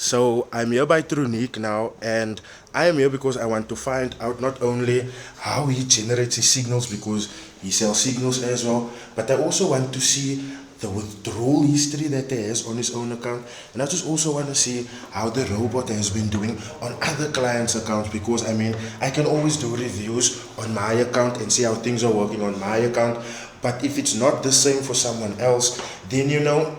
So I'm here by Trunicques now, and I am here because I want to find out not only how he generates his signals, because he sells signals as well, but I also want to see the withdrawal history that he has on his own account, and I just also want to see how the robot has been doing on other clients' accounts, because I mean I can always do reviews on my account and see how things are working on my account, but if it's not the same for someone else, then you know,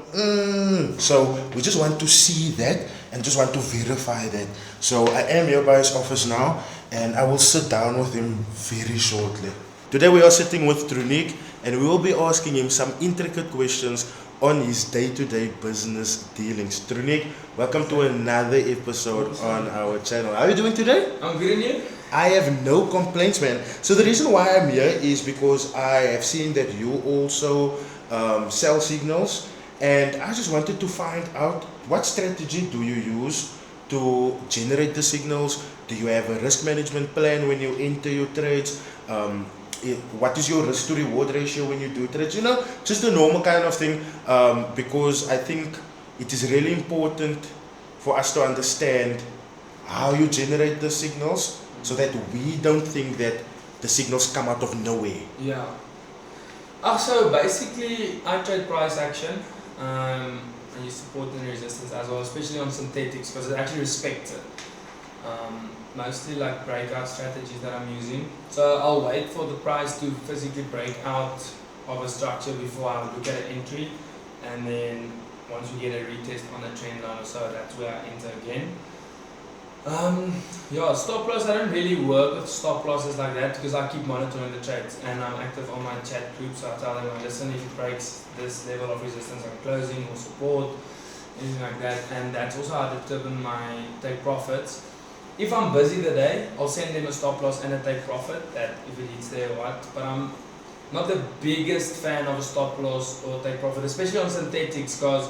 so we just want to see that and just want to verify that. So I am here by his office now, and I will sit down with him very shortly. Today we are sitting with Trunicques, and we will be asking him some intricate questions on his day-to-day business dealings. Trunicques, welcome to another episode on our channel. How are you doing today? I'm good, and you? I have no complaints, man. So the reason why I'm here is because I have seen that you also sell signals, and I just wanted to find out, what strategy do you use to generate the signals? Do you have a risk management plan when you enter your trades? What is your risk to reward ratio when you do trades? You know, just the normal kind of thing, because I think it is really important for us to understand how you generate the signals, so that we don't think that the signals come out of nowhere. Yeah. So basically, I trade price action, and you support and resistance as well, especially on synthetics, because it actually respects it. Mostly like breakout strategies that I'm using. So I'll wait for the price to physically break out of a structure before I look at an entry, and then once we get a retest on a trend line or so, that's where I enter again. Yeah, stop loss, I don't really work with stop losses like that, because I keep monitoring the trades and I'm active on my chat group, so I tell them, listen, if it breaks this level of resistance, I'm closing, or support, anything like that. And that's also how I determine my take profits. If I'm busy the day, I'll send them a stop loss and a take profit, that if it hits there or what. But I'm not the biggest fan of a stop loss or take profit, especially on synthetics, because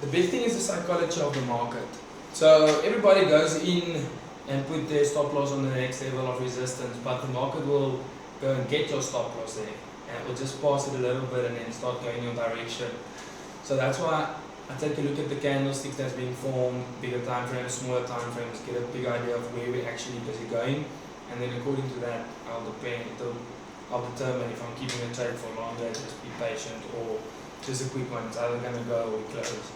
the big thing is the psychology of the market. So everybody goes in and put their stop loss on the next level of resistance, but the market will go and get your stop loss there, and it will just pass it a little bit and then start going your direction. So that's why I take a look at the candlesticks that's being formed, bigger time frames, smaller time frames, get a big idea of where we're actually busy going, and then according to that, I'll determine if I'm keeping a trade for longer, just be patient, or just a quick one. It's either going to go or we close.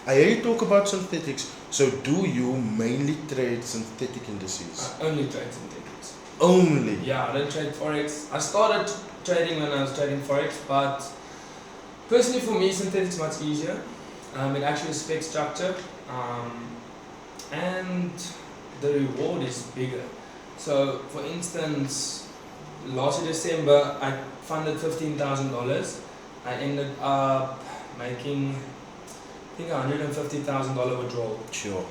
I hear you talk about synthetics. So do you mainly trade synthetic indices? I only trade synthetics. Only? Yeah, I don't trade forex. I started trading when I was trading forex, but personally for me, synthetics is much easier. It actually respects structure, and the reward is bigger. So for instance, last December I funded $15,000. I ended up making, I think, $150,000 withdrawal. Sure.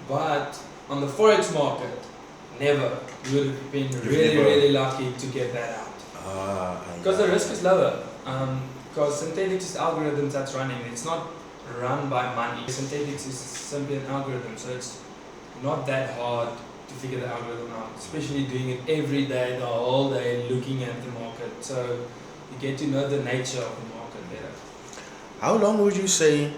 But on the forex market, never. You would have been really lucky to get that out. Because the risk is lower. Because synthetics is algorithms that's running. It's not run by money. Synthetics is simply an algorithm, so it's not that hard to figure the algorithm out. Especially doing it every day, the whole day, looking at the market. So you get to know the nature of the market better. How long would you say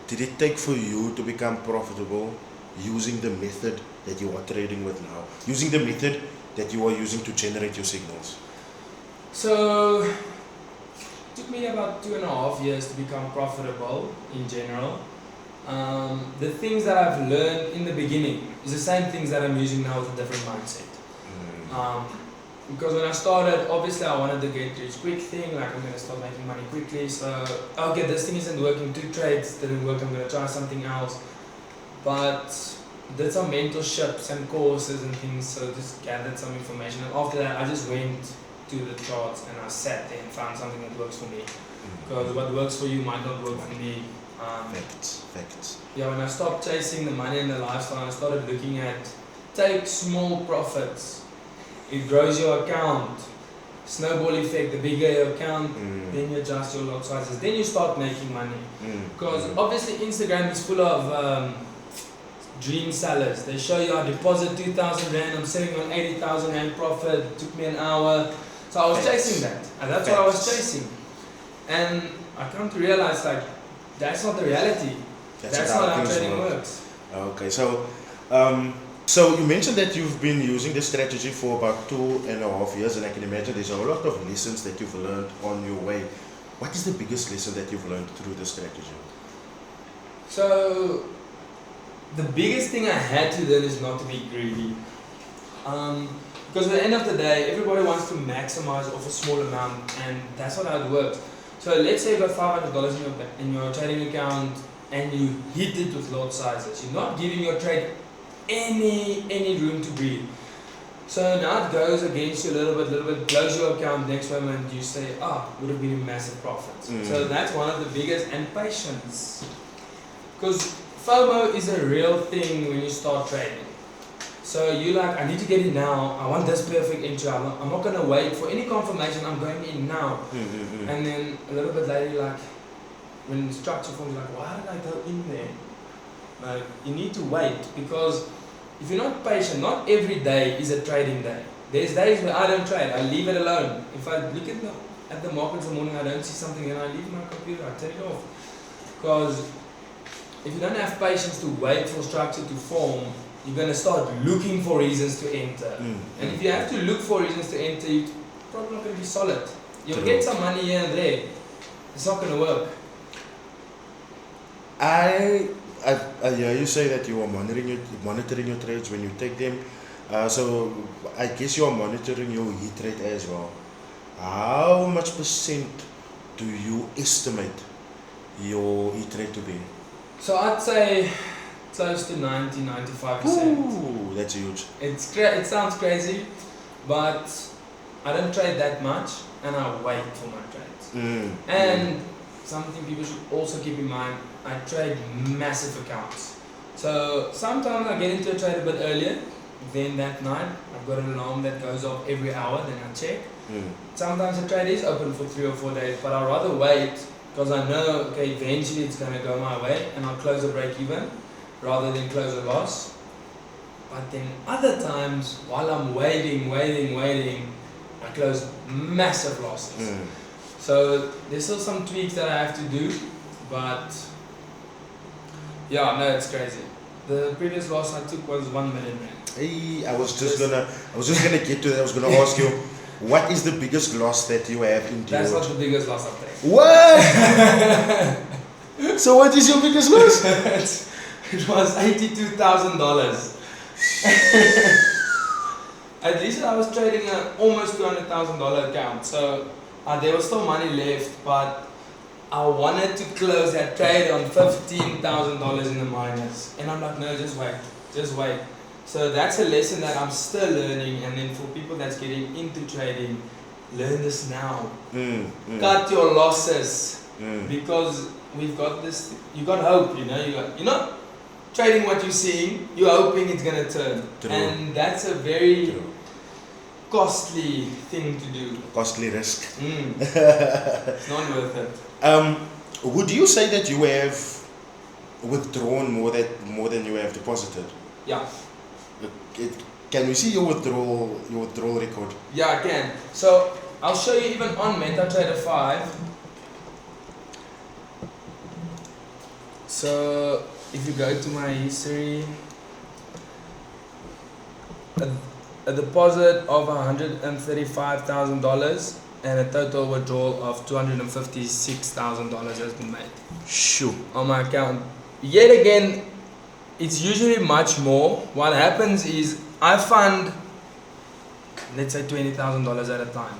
did it take for you to become profitable using the method that you are trading with now? Using the method that you are using to generate your signals? So it took me about 2.5 years to become profitable in general. The things that I've learned in the beginning is the same things that I'm using now with a different mindset. Because when I started, obviously I wanted to get rich quick thing, like I'm going to start making money quickly, so okay, this thing isn't working, 2 trades didn't work, I'm going to try something else. But did some mentorships and courses and things, so just gathered some information, and after that I just went to the charts and I sat there and found something that works for me. Because what works for you might not work for me. Facts. Yeah, when I stopped chasing the money and the lifestyle, I started looking at take small profits. It grows your account. snowball effect, the bigger your account, then you adjust your lot sizes, then you start making money. Because obviously Instagram is full of dream sellers. They show you I deposit 2,000 Rand, I'm selling on 80,000 Rand profit, it took me an hour. So I was chasing that, and that's what I was chasing. And I come to realize like, that's not the reality. That's not how trading works. Okay, so you mentioned that you've been using this strategy for about 2.5 years, and I can imagine there's a whole lot of lessons that you've learned on your way. What is the biggest lesson that you've learned through this strategy? So the biggest thing I had to learn is not to be greedy. Because at the end of the day, everybody wants to maximize off a small amount, and that's not how it works. So let's say you've got $500 in your trading account, and you hit it with lot sizes. You're not giving your trade any room to breathe. So now it goes against you a little bit, close your account, next moment you say, would have been a massive profit. So that's one of the biggest, and patience. Because FOMO is a real thing when you start trading. So you like, I need to get in now, I want this perfect entry, I'm not going to wait for any confirmation, I'm going in now. And then a little bit later you're like, when the structure forms, like, why did I go in there? Like, you need to wait, because if you're not patient, not every day is a trading day. There's days where I don't trade, I leave it alone. If I look at the markets in the morning, I don't see something, and I leave my computer, I take it off. Because if you don't have patience to wait for structure to form, you're going to start looking for reasons to enter. And if you have to look for reasons to enter, you're probably not going to be solid. You'll get some money here and there. It's not going to work. I hear you say that you are monitoring your trades when you take them. So I guess you are monitoring your hit rate as well. How much percent do you estimate your hit rate to be? So I'd say close to 90-95%. Ooh, that's huge. It sounds crazy, but I don't trade that much, and I wait for my trades. And something people should also keep in mind, I trade massive accounts. So sometimes I get into a trade a bit earlier, then that night I've got an alarm that goes off every hour, then I check. Sometimes the trade is open for 3 or 4 days, but I'd rather wait, because I know, okay, eventually it's going to go my way, and I'll close a break even rather than close a loss. But then other times, while I'm waiting, I close massive losses. So there's still some tweaks that I have to do, but yeah, no, it's crazy. The previous loss I took was 1 million Rand. Hey, I was just gonna get to that. I was gonna ask you, what is the biggest loss that you have endured? That's not the biggest loss I've taken. What? So what is your biggest loss? It was $82,000. At least I was trading an almost $200,000 account, so there was still money left, but I wanted to close that trade on $15,000 in the minus, and I'm like, no, just wait. So that's a lesson that I'm still learning, and then for people that's getting into trading, learn this now. Cut your losses, because we've got this. You got hope, you're not trading what you're seeing. You're hoping it's gonna turn, and that's a very costly thing to do. Costly risk. It's not worth it. Would you say that you have withdrawn more than you have deposited? Yeah. Can we see your withdrawal record? Yeah, I can. So I'll show you even on MetaTrader 5. So if you go to my history, a deposit of $135,000 and a total withdrawal of $256,000 has been made. Sure. On my account. Yet again, it's usually much more. What happens is I fund, let's say $20,000 at a time.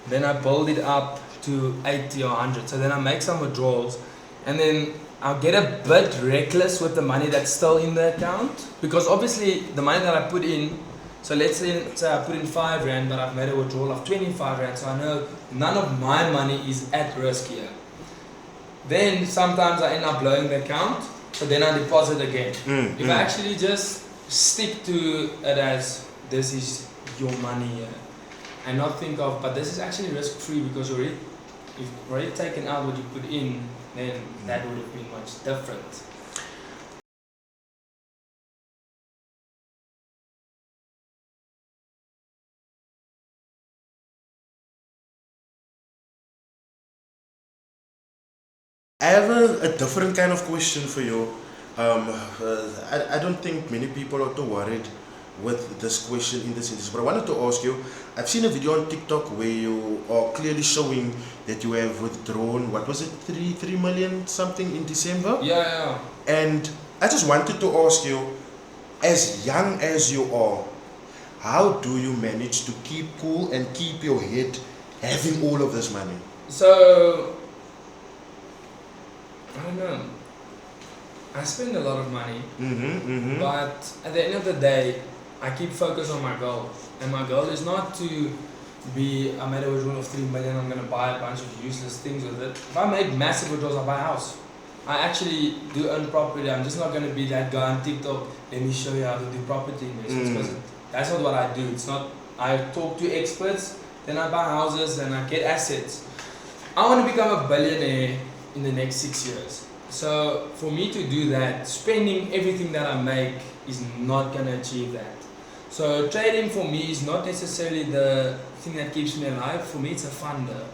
Then I build it up to 80 or 100. So then I make some withdrawals, and then I'll get a bit reckless with the money that's still in the account, because obviously the money that I put in, so let's say I put in 5 Rand, but I've made a withdrawal of 25 Rand, so I know none of my money is at risk here. Then sometimes I end up blowing the account, so then I deposit again. If I actually just stick to it as this is your money here, and not think of, but this is actually risk free because you've already taken out what you put in, then that would have been much different. I have a different kind of question for you. I don't think many people are too worried with this question in this instance, but I wanted to ask you, I've seen a video on TikTok where you are clearly showing that you have withdrawn, what was it, 3 million something in December? Yeah. And I just wanted to ask you, as young as you are, how do you manage to keep cool and keep your head having all of this money? So, I don't know. I spend a lot of money, but at the end of the day, I keep focused on my goal. And my goal is not to be, I made a withdrawal of 3 million, I'm going to buy a bunch of useless things with it. If I make massive withdrawals, I'll buy a house. I actually do own property. I'm just not going to be that guy on TikTok, let me show you how to do property investments. Because that's not what I do. It's not, I talk to experts, then I buy houses and I get assets. I want to become a billionaire in the next 6 years. So for me to do that, spending everything that I make is not going to achieve that. So trading for me is not necessarily the thing that keeps me alive. For me, it's a funder.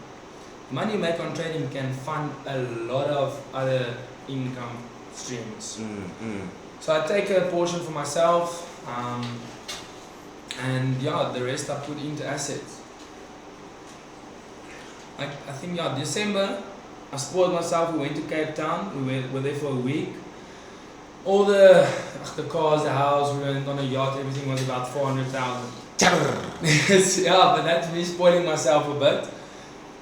The money you make on trading can fund a lot of other income streams. So I take a portion for myself, and yeah, the rest I put into assets. I think December, I spoiled myself. We went to Cape Town. We were there for a week. All the cars, the house, we went on a yacht. Everything was about 400,000. Yeah, but that's me spoiling myself a bit.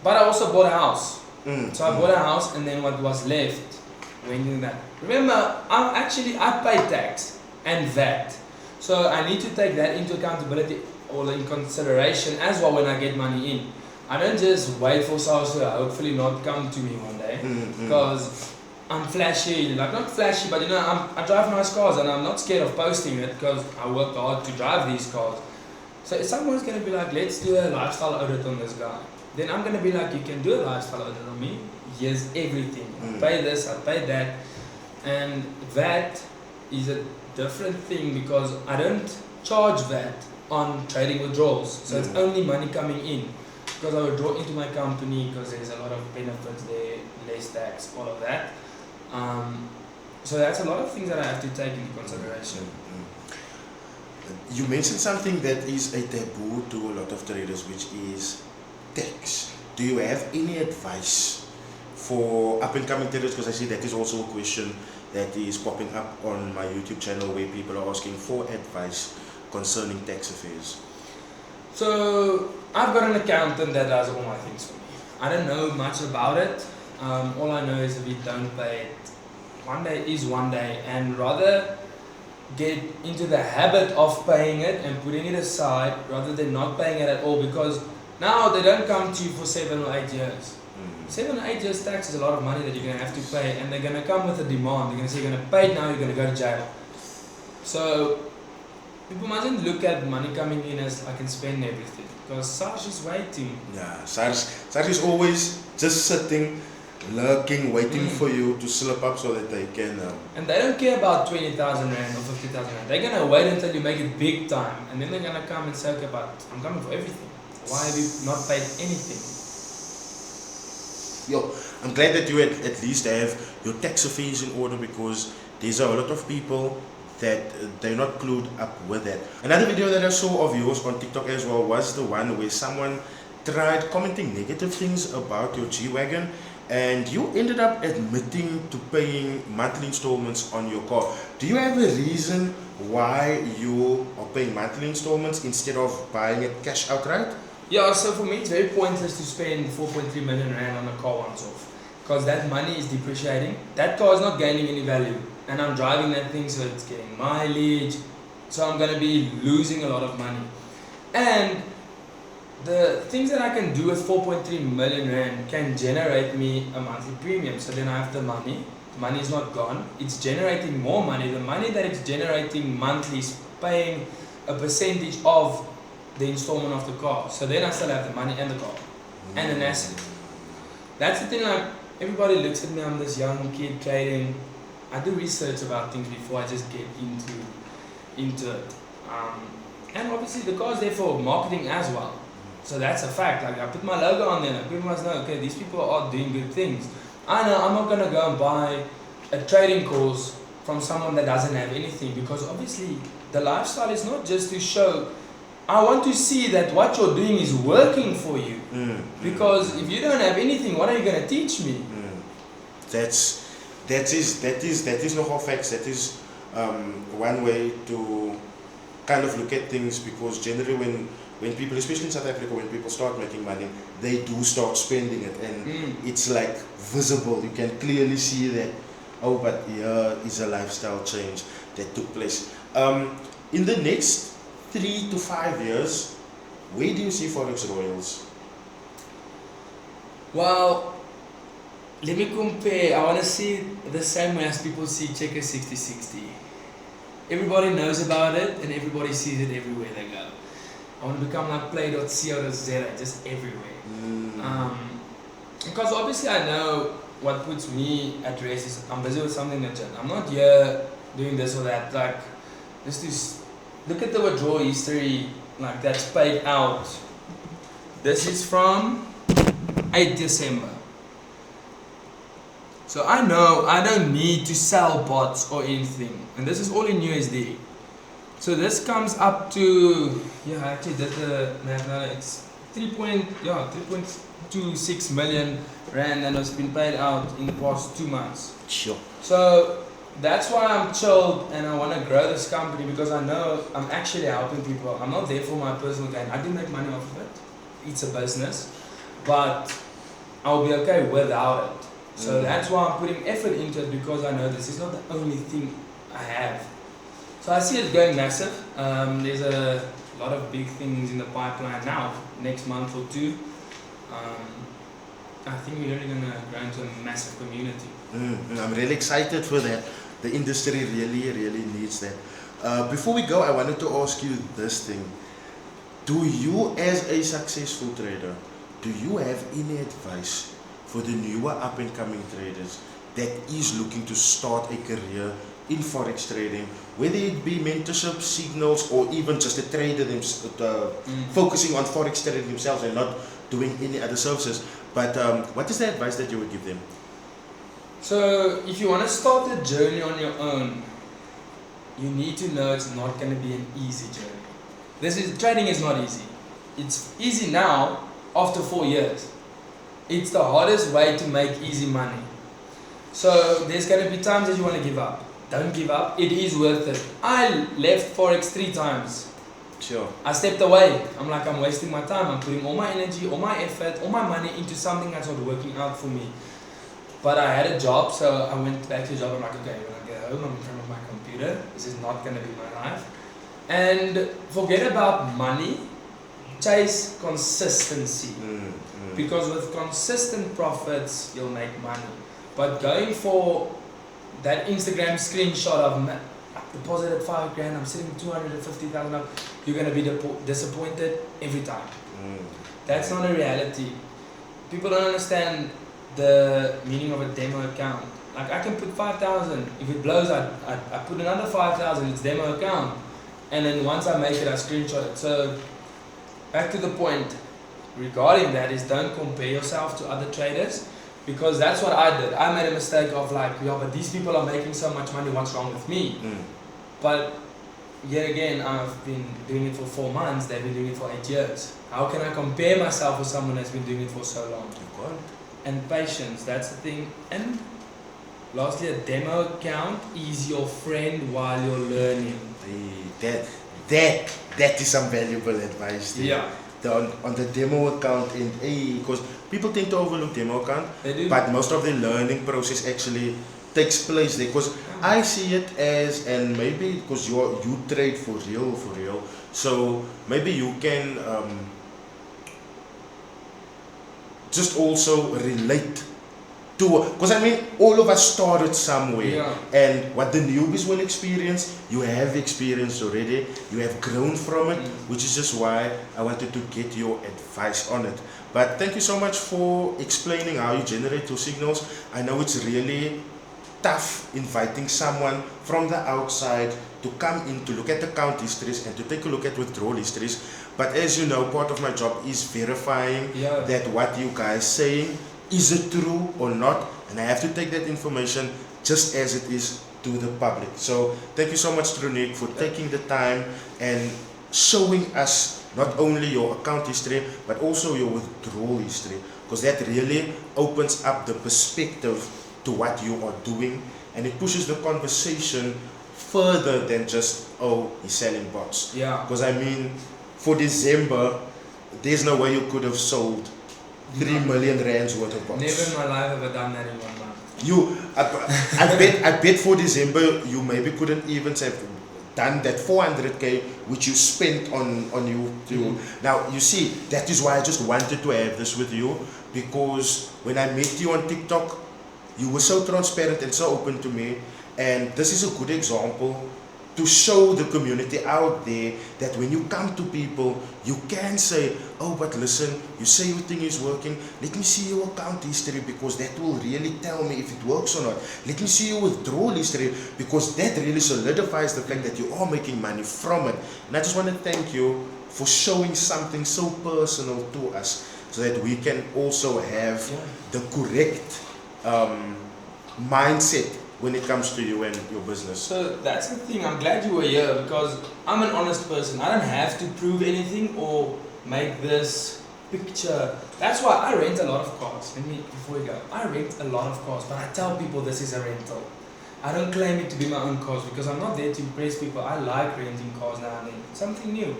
But I also bought a house. So I bought a house, and then what was left went into that. Remember, I pay tax and VAT. So I need to take that into accountability or in consideration as well when I get money in. I don't just wait for sales to hopefully not come to me one day because I'm flashy, like not flashy, but I drive nice cars and I'm not scared of posting it because I worked hard to drive these cars. So if someone's going to be like, let's do a lifestyle audit on this guy, then I'm going to be like, you can do a lifestyle audit on me. Here's everything. I pay this, I pay that. And VAT is a different thing because I don't charge VAT on trading withdrawals. So it's only money coming in. Because I withdraw into my company because there's a lot of benefits there, less tax, all of that. So that's a lot of things that I have to take into consideration. You mentioned something that is a taboo to a lot of traders, which is tax. Do you have any advice for up-and-coming traders? Because I see that is also a question that is popping up on my YouTube channel where people are asking for advice concerning tax affairs. So I've got an accountant that does all my things for me. I don't know much about it. All I know is if we don't pay it, one day is one day, and rather get into the habit of paying it and putting it aside rather than not paying it at all, because now they don't come to you for 7 or 8 years. 7 or 8 years tax is a lot of money that you're going to have to pay, and they're going to come with a demand. They're going to say you're going to pay it now, you're going to go to jail. So people mustn't look at money coming in as I can spend everything, because SARS is waiting. Yeah, SARS is always just sitting, lurking, waiting for you to slip up so that they can... And they don't care about 20,000 Rand or 50,000 Rand. They're going to wait until you make it big time, and then they're going to come and say, okay, but I'm coming for everything. Why have you not paid anything? Yo, I'm glad that you at least have your tax affairs in order, because there's a lot of people that they're not clued up with that. Another video that I saw of yours on TikTok as well was the one where someone tried commenting negative things about your G-Wagon, and you ended up admitting to paying monthly installments on your car. Do you have a reason why you are paying monthly installments instead of buying it cash outright? Yeah, so for me it's very pointless to spend 4.3 million Rand on a car once off, because that money is depreciating. That car is not gaining any value, and I'm driving that thing, so it's getting mileage, so I'm going to be losing a lot of money. And the things that I can do with 4.3 million Rand can generate me a monthly premium. So then I have the money is not gone, it's generating more money. The money that it's generating monthly is paying a percentage of the installment of the car. So then I still have the money and the car and an asset. That's the thing, like everybody looks at me, I'm this young kid trading. I do research about things before I just get into it. And obviously the car is there for marketing as well. So that's a fact. Like I put my logo on there, like people must know, okay, these people are doing good things. I know I'm not gonna go and buy a trading course from someone that doesn't have anything, because obviously the lifestyle is not just to show. I want to see that what you're doing is working for you. Because if you don't have anything, what are you gonna teach me? That is nogal facts. That is one way to kind of look at things, because generally when people, especially in South Africa, when people start making money, they do start spending it, and it's like visible. You can clearly see that, oh, but here is a lifestyle change that took place. In the next 3 to 5 years, where do you see Forex Royals? Well, let me compare. I want to see it the same way as people see Checker 6060. Everybody knows about it and everybody sees it everywhere they go. I want to become like play.co.za, just everywhere. Because obviously I know what puts me at rest is I'm busy with something legit. I'm not here doing this or that. Like, just to look at the withdrawal history, like that's paid out. This is from 8 December. So I know I don't need to sell bots or anything, and this is all in USD. So this comes up to, I actually did the math now, it's 3.26 million rand, and it's been paid out in the past 2 months. Sure. So that's why I'm chilled and I want to grow this company, because I know I'm actually helping people. I'm not there for my personal gain. I do make money off of it. It's a business, but I'll be okay without it. So that's why I'm putting effort into it, because I know this is not the only thing I have. So I see it going massive. There's a lot of big things in the pipeline now, next month or two. I think we're really going to grow into a massive community. I'm really excited for that. The industry really needs that. Before we go, I wanted to ask you this thing. Do you, as a successful trader, do you have any advice for the newer up-and-coming traders that is looking to start a career in Forex trading, whether it be mentorship, signals, or even just a trader focusing on Forex trading themselves and not doing any other services? But what is the advice that you would give them? So if you want to start a journey on your own, you need to know it's not going to be an easy journey. Trading is not easy. It's easy now after 4 years. It's the hardest way to make easy money. So there's going to be times that you want to give up. Don't give up. It is worth it. I left Forex 3 times. Sure. I stepped away. I'm like, I'm wasting my time. I'm putting all my energy, all my effort, all my money into something that's not working out for me. But I had a job, so I went back to the job. I'm like, okay, when I get home, I'm in front of my computer. This is not going to be my life. And forget about money. Chase consistency. Because with consistent profits, you'll make money. But going for that Instagram screenshot of deposited 5 grand, I'm sitting with 250,000 up, you're going to be disappointed every time. That's not a reality. People don't understand the meaning of a demo account. Like, I can put 5,000, if it blows, I put another 5,000, it's demo account. And then once I make it, I screenshot it. So back to the point regarding that is, don't compare yourself to other traders, because that's what I did. I made a mistake of like, yeah, but these people are making so much money, what's wrong with me? But yet again, I've been doing it for 4 months, they've been doing it for 8 years. How can I compare myself with someone that's been doing it for so long? And patience, that's the thing. And lastly, a demo account is your friend while you're learning. That is some valuable advice there. Yeah. On the demo account, because people tend to overlook demo account, They do. but most of the learning process actually takes place there. Because I see it as, and maybe because you trade for real, so maybe you can just also relate because I mean, all of us started somewhere, Yeah. and what the newbies will experience, you have experienced already, you have grown from it, which is just why I wanted to get your advice on it. But thank you so much for explaining how you generate your signals. I know it's really tough inviting someone from the outside to come in to look at account histories and to take a look at withdrawal histories. But as you know, part of my job is verifying that what you guys saying, is it true or not, and I have to take that information just as it is to the public. So thank you so much, Trunicques, for taking the time and showing us not only your account history but also your withdrawal history, because that really opens up the perspective to what you are doing, and it pushes the conversation further than just, oh, he's selling bots. Yeah. Because I mean, for December, there's no way you could have sold 3 million rands worth of bots. Never in my life have I done that in 1 month. You, I bet for December you maybe couldn't even have done that 400k which you spent on you. Now you see, that is why I just wanted to have this with you, because when I met you on TikTok, you were so transparent and so open to me, and this is a good example to show the community out there that when you come to people, you can say, oh, but listen, you say your thing is working, let me see your account history, because that will really tell me if it works or not. Let me see your withdrawal history, because that really solidifies the fact that you are making money from it. And I just want to thank you for showing something so personal to us, so that we can also have the correct mindset when it comes to you and your business. So that's the thing, I'm glad you were here, because I'm an honest person. I don't have to prove anything or make this picture. That's why I rent a lot of cars. Before we go, I rent a lot of cars, but I tell people this is a rental. I don't claim it to be my own cars, because I'm not there to impress people. I like renting cars now and then, something new.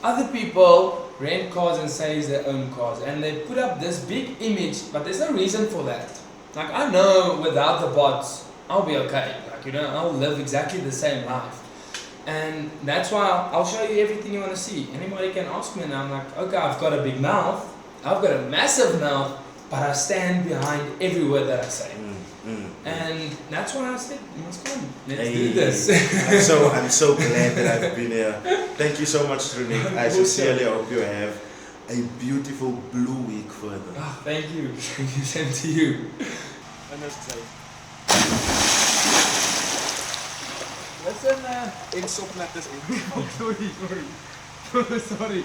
Other people rent cars and say it's their own cars, and they put up this big image, but there's no reason for that. Like, I know without the bots, I'll be okay. Like, you know, I'll live exactly the same life. And that's why I'll show you everything you want to see. Anybody can ask me, and I'm like, okay, I've got a big mouth, I've got a massive mouth, but I stand behind every word that I say. And that's why I said, you must come, let's do this. I'm so glad that I've been here. Thank you so much, Trunicques. I sincerely hope you have a beautiful blue week further. Oh, thank you. Thank you, same to you. Listen, in stop net this in. Sorry. Sorry.